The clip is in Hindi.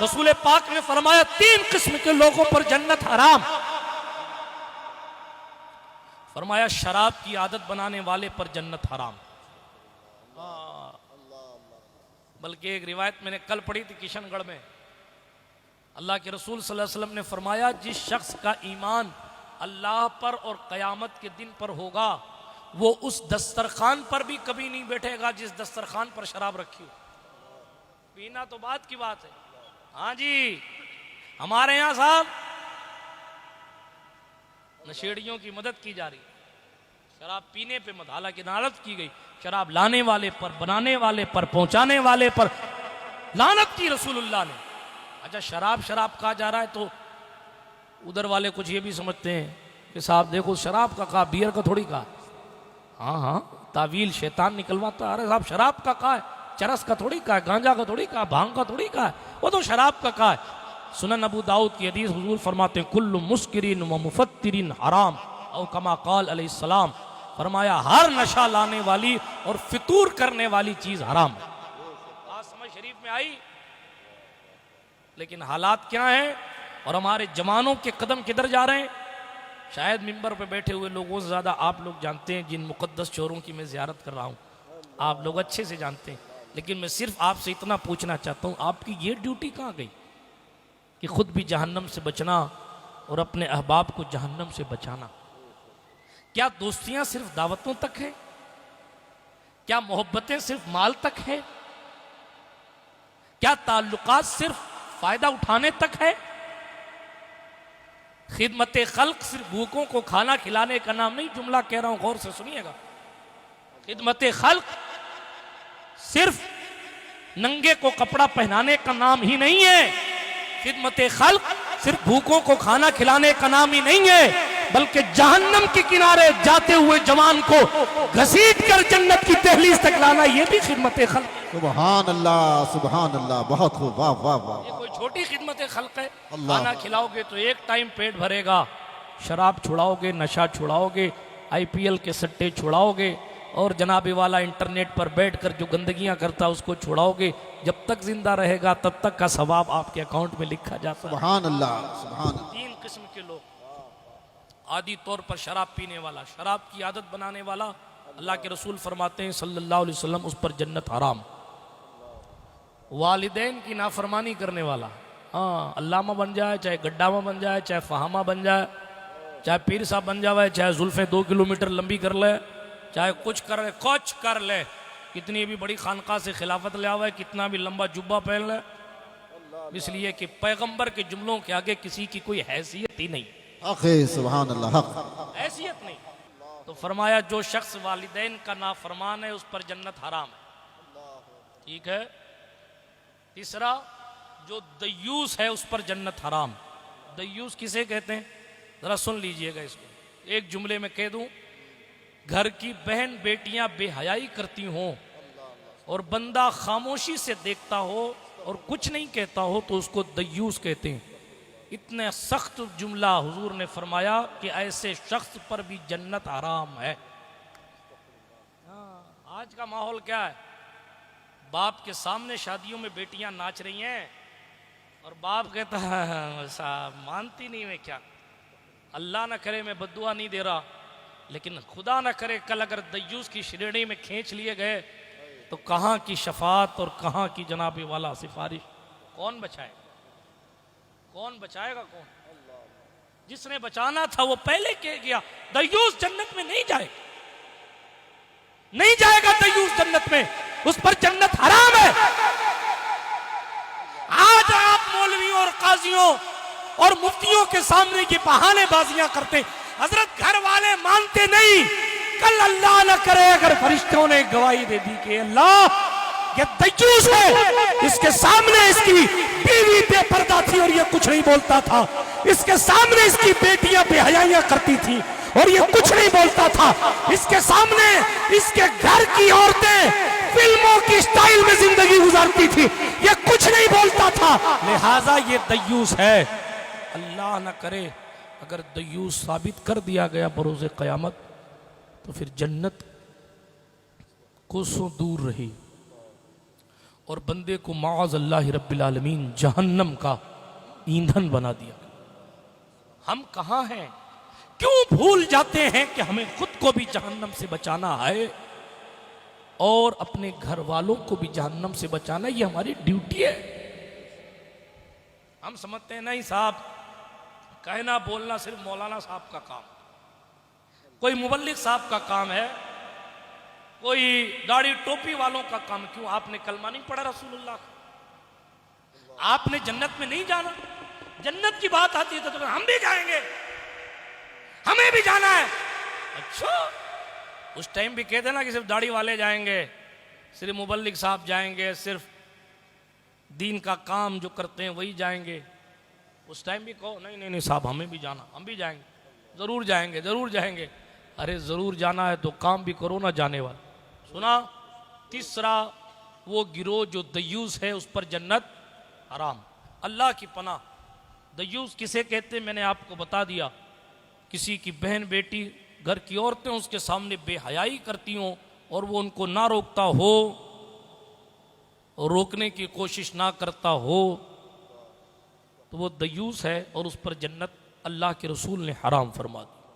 रसूल पाक ने फरमाया 3 किस्म के लोगों पर जन्नत हराम। फरमाया शराब की आदत बनाने वाले पर जन्नत हराम। बल्कि एक रिवायत मैंने कल पढ़ी थी किशनगढ़ में, अल्लाह के रसूल सल्लल्लाहु अलैहि वसल्लम ने फरमाया जिस शख्स का ईमान अल्लाह पर और क़यामत के दिन पर होगा वो उस दस्तरखान पर भी कभी नहीं बैठेगा जिस दस्तरखान पर शराब रखी हो। पीना तो बात की बात है। हाँ जी, हमारे यहाँ साहब नशेड़ियों की मदद की जा रही है, शराब पीने पे मत, हालांकि लानत की गई शराब लाने वाले पर, बनाने वाले पर, पहुंचाने वाले पर लानत की रसूलुल्लाह ने। अच्छा, शराब कहा जा रहा है तो उधर वाले कुछ ये भी समझते हैं कि साहब देखो शराब का कहा, बियर का थोड़ी कहा। हाँ हाँ, तावील शैतान निकलवाता, अरे साहब शराब का कहा है, चरस का थोड़ी कहा है, गांजा का थोड़ी कहा, भांग का थोड़ी कहा है, वो तो शराब का कहा है। सुनन अबू दाऊद की हदीस, हुजूर फरमाते हैं कुल्लु मुस्किरिन व मुफत्तिरिन हराम औ कमा क़ाल अलैहिस्सलाम, फरमाया हर नशा लाने वाली और फितूर करने वाली चीज हराम है। आज समझ शरीफ में आई, लेकिन हालात क्या हैं और हमारे जवानों के कदम किधर जा रहे हैं। शायद मिंबर पे बैठे हुए लोगों से ज्यादा आप लोग जानते हैं जिन मुकद्दस चोरों की मैं ज़ियारत कर रहा हूं, आप लोग अच्छे से जानते हैं। लेकिन मैं सिर्फ आपसे इतना पूछना चाहता हूं, आपकी ये ड्यूटी कहां गई कि खुद भी जहन्नम से बचना और अपने अहबाब को जहन्नम से बचाना। क्या दोस्तियां सिर्फ दावतों तक है? क्या मोहब्बतें सिर्फ माल तक है? क्या ताल्लुकात सिर्फ फायदा उठाने तक है? खिदमत खल्क सिर्फ भूखों को खाना खिलाने का नाम नहीं, जुमला कह रहा हूं गौर से सुनिएगा। खिदमत खल्क सिर्फ नंगे को कपड़ा पहनाने का नाम ही नहीं है। खिदमत खल्क सिर्फ भूखों को खाना खिलाने का नाम ही नहीं है, बल्कि जहन्नम के किनारे जाते हुए जवान को घसीट कर जन्नत की दहलीज तक लाना, यह भी खिदमत खल्क। सुभान अल्लाह, सुभान अल्लाह, बहुत खूब, वाह वाह वाह। ये कोई छोटी खिदमत खल्क है? खाना खिलाओगे तो एक टाइम पेट भरेगा, शराब छुड़ाओगे, नशा छुड़ाओगे, IPL के सट्टे छुड़ाओगे और जनाबे वाला इंटरनेट पर बैठकर जो गंदगियां करता उसको छुड़ाओगे। जब तक जिंदा रहेगा तब तक का सवाब आपके अकाउंट में लिखा जाता है। सुभान अल्लाह, सुभान। 3 किस्म के लोग, आदि तौर पर शराब पीने वाला, शराब की आदत बनाने वाला, अल्लाह के रसूल फरमाते हैं सल्लल्लाहु अलैहि वसल्लम उस पर जन्नत हराम। वालिदैन की नाफरमानी करने वाला, हाँ अल्लामा बन जाए, चाहे गड्ढामा बन जाए, चाहे फहामा बन जाए, चाहे पीर साहब बन जाए, चाहे जुल्फे 2 किलोमीटर लंबी कर ले, चाहे कुछ कर ले, कितनी भी बड़ी खानका से खिलाफत ले आवे, कितना भी लंबा जुब्बा पहन ले, इसलिए कि पैगंबर के जुमलों के आगे किसी की कोई हैसियत ही नहीं। सुभान अल्लाह, हैसियत नहीं। तो फरमाया जो शख्स वालिदैन का नाफरमान है उस पर जन्नत हराम है। ठीक है। तीसरा, जो दयूस है उस पर जन्नत हराम। दयूस किसे कहते हैं जरा सुन लीजिएगा इसको, एक जुमले में कह दूं, घर की बहन बेटियां बेहयाई करती हों और बंदा खामोशी से देखता हो और कुछ नहीं कहता हो तो उसको दयूस कहते हैं। इतने सख्त जुमला हुजूर ने फरमाया कि ऐसे शख्स पर भी जन्नत हराम है। आज का माहौल क्या है, बाप के सामने शादियों में बेटियां नाच रही हैं और बाप कहता है साहब मानती नहीं, मैं क्या, अल्लाह ना करे मैं बद्दुआ नहीं दे रहा, लेकिन खुदा ना करे कल अगर दयूस की श्रेणी में खींच लिए गए तो कहाँ की शफात और कहाँ की जनाबे वाला सिफारिश, कौन बचाएगा? कौन बचाएगा? कौन? जिसने बचाना था वो पहले कह गया दयूस जन्नत में नहीं जाएगा, नहीं जाएगा दयूस जन्नत में, उस पर जन्नत हराम है। आज आप मौलवियों और काजियों और मुफ्तियों के सामने ये बहानेबाजियां करते, हजरत घर वाले मानते नहीं, कल अल्लाह न करे अगर फरिश्तों ने गवाही दे दी कि अल्लाह ये दयूस है, इसके सामने इसकी बीवी बेपर्दा थी और ये कुछ नहीं बोलता था, इसके सामने इसकी बेटियां बेहयाइयां करती थी और ये कुछ नहीं बोलता था, इसके सामने इसके घर की औरतें फिल्मों की स्टाइल में जिंदगी गुजारती थी, ये कुछ नहीं बोलता था, लिहाजा ये दयूस है। अल्लाह न करे अगर दयूस साबित कर दिया गया बरोज़े क़यामत तो फिर जन्नत कोसों दूर रही और बंदे को माअज़ अल्लाह रब्बिल आलमीन जहन्नम का ईंधन बना दिया। हम कहाँ हैं? क्यों भूल जाते हैं कि हमें खुद को भी जहन्नम से बचाना है और अपने घर वालों को भी जहन्नम से बचाना, ये हमारी ड्यूटी है। हम समझते हैं नहीं साहब, कहना बोलना सिर्फ मौलाना साहब का काम, कोई मुबल्लिग साहब का काम है, कोई दाढ़ी टोपी वालों का काम। क्यों? आपने कलमा नहीं पढ़ा रसूलुल्लाह का? आपने जन्नत में नहीं जाना? जन्नत की बात आती है तो हम भी जाएंगे, हमें भी जाना है। अच्छा, उस टाइम भी कहते ना कि सिर्फ दाढ़ी वाले जाएंगे, सिर्फ मुबल्लिग साहब जाएंगे, सिर्फ दीन का काम जो करते हैं वही जाएंगे। उस टाइम भी कहो नहीं नहीं नहीं साहब हमें भी जाना, हम भी जाएंगे, ज़रूर जाएंगे, ज़रूर जाएंगे। अरे ज़रूर जाना है तो काम भी करो ना जाने वाला। सुना? तीसरा वो गिरोह जो दयूस है उस पर जन्नत हराम। अल्लाह की पनाह, दयूस किसे कहते हैं मैंने आपको बता दिया। किसी की बहन बेटी घर की औरतें उसके सामने बेहयाई करती हों और वो उनको ना रोकता हो, रोकने की कोशिश ना करता हो, तो वो दयूस है और उस पर जन्नत अल्लाह के रसूल ने हराम फरमा दी।